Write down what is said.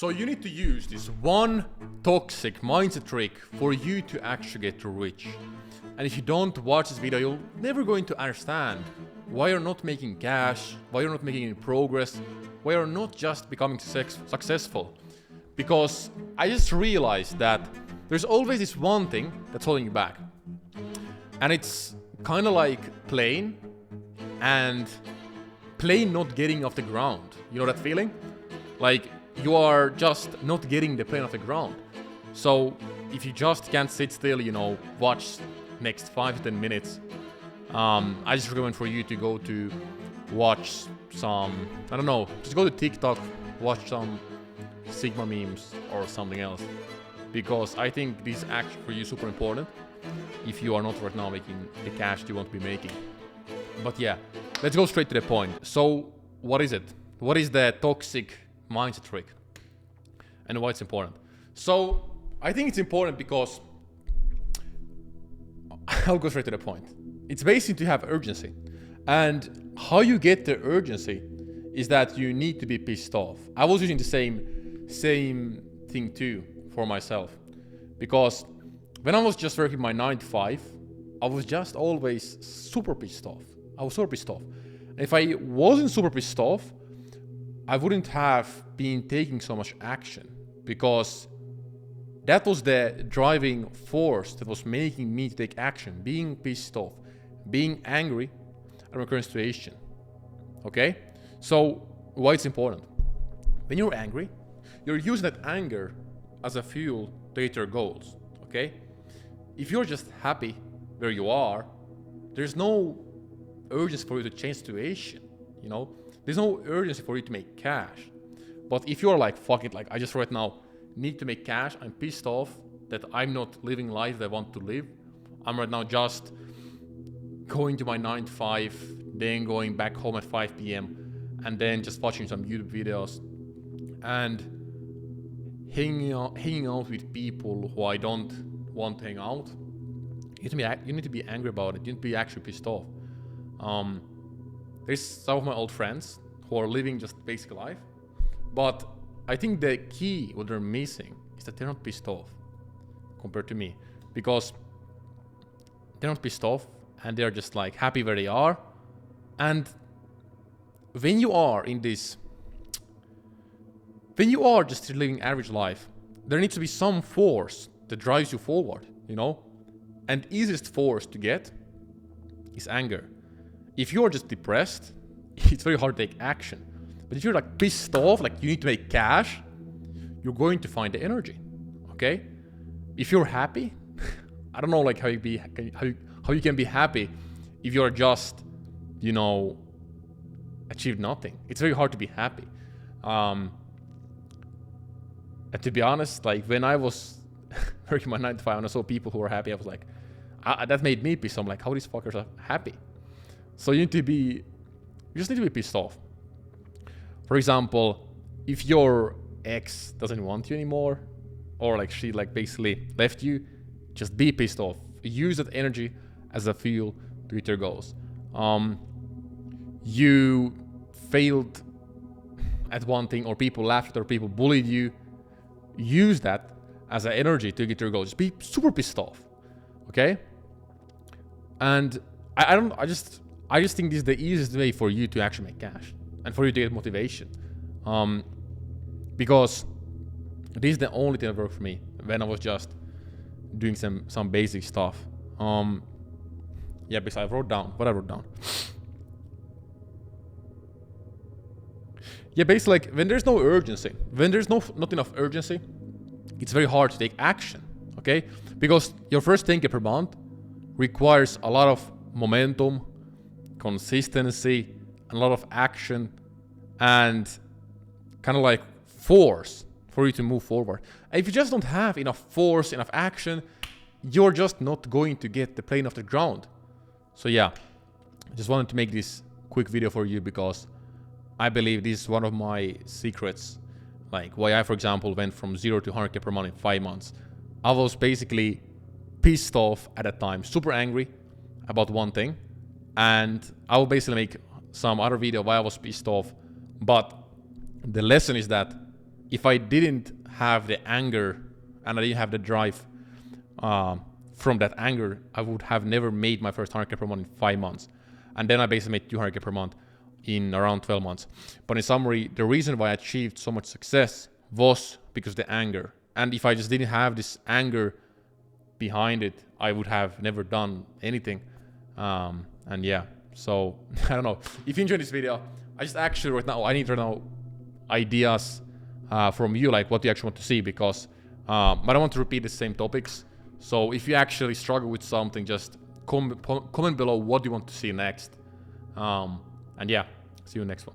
So you need to use this one toxic mindset trick for you to actually get rich. And if you don't watch this video, you're never going to understand why you're not making cash, why you're not making any progress, why you're not just becoming successful. Because I just realized that there's always this one thing that's holding you back. And it's kind of like plane not getting off the ground. You know that feeling? Like you are just not getting the plane off the ground. So if you just can't sit still, watch next 5 to 10 minutes, I just recommend for you to go to watch some, just go to TikTok, watch some Sigma memes or something else. Because I think this is actually for you super important if you are not right now making the cash you want to be making. But yeah, let's go straight to the point. So what is it? What is the toxic mindset trick? And why it's important? So I think it's important because I'll go straight to the point. It's basically to have urgency. And how you get the urgency is that you need to be pissed off. I was using the same thing too for myself. Because when I was just working my 9 to 5, I was just always super pissed off. I was super pissed off. And if I wasn't super pissed off, I wouldn't have been taking so much action, because that was the driving force that was making me to take action, being pissed off, being angry at my current situation. Okay? So why it's important? When you're angry, you're using that anger as a fuel to hit your goals. Okay? If you're just happy where you are, there's no urgency for you to change the situation. There's no urgency for you to make cash. But if you're like, fuck it, like I just right now need to make cash, I'm pissed off that I'm not living life that I want to live. I'm right now just going to my 9 to 5, then going back home at 5 p.m. and then just watching some YouTube videos and hanging out with people who I don't want to hang out. You need to be angry about it. You need to be actually pissed off. There's some of my old friends who are living just basic life, but I think the key, what they're missing, is that they're not pissed off compared to me, because they're not pissed off and they're just like happy where they are. And when you are just living average life, there needs to be some force that drives you forward, And easiest force to get is anger. If you're just depressed, it's very hard to take action. But if you're like pissed off, like you need to make cash, you're going to find the energy. Okay? If you're happy, I don't know like how you can be happy if you're just, achieved nothing. It's very hard to be happy. And to be honest, like when I was working my 9 to 5 and I saw people who were happy, I was like, that made me pissed. I'm like, how these fuckers are happy? So you just need to be pissed off. For example, if your ex doesn't want you anymore, or like she like basically left you, just be pissed off. Use that energy as a fuel to hit your goals. You failed at one thing, or people laughed, or people bullied you. Use that as an energy to get your goals. Just be super pissed off. Okay? And I just think this is the easiest way for you to actually make cash and for you to get motivation. Because this is the only thing that worked for me when I was just doing some basic stuff. Because I wrote down what I wrote down. Yeah, basically like when there's no urgency, when there's not enough urgency, it's very hard to take action. Okay? Because your first 10K per month requires a lot of momentum, consistency, and a lot of action, and kind of like force for you to move forward. And if you just don't have enough force, enough action, you're just not going to get the plane off the ground. So yeah, I just wanted to make this quick video for you because I believe this is one of my secrets, like why I, for example, went from 0 to 100K per month in 5 months. I was basically pissed off at that time, super angry about one thing, and I will basically make some other video why I was pissed off. But the lesson is that if I didn't have the anger and I didn't have the drive from that anger, I would have never made my first 100K per month in 5 months. And then I basically made 200K per month in around 12 months. But in summary, the reason why I achieved so much success was because of the anger. And if I just didn't have this anger behind it, I would have never done anything. And yeah, so I don't know. If you enjoyed this video, I just actually right now, I need to know ideas from you, like what you actually want to see, because I don't want to repeat the same topics. So if you actually struggle with something, just comment below what you want to see next. And yeah, see you next one.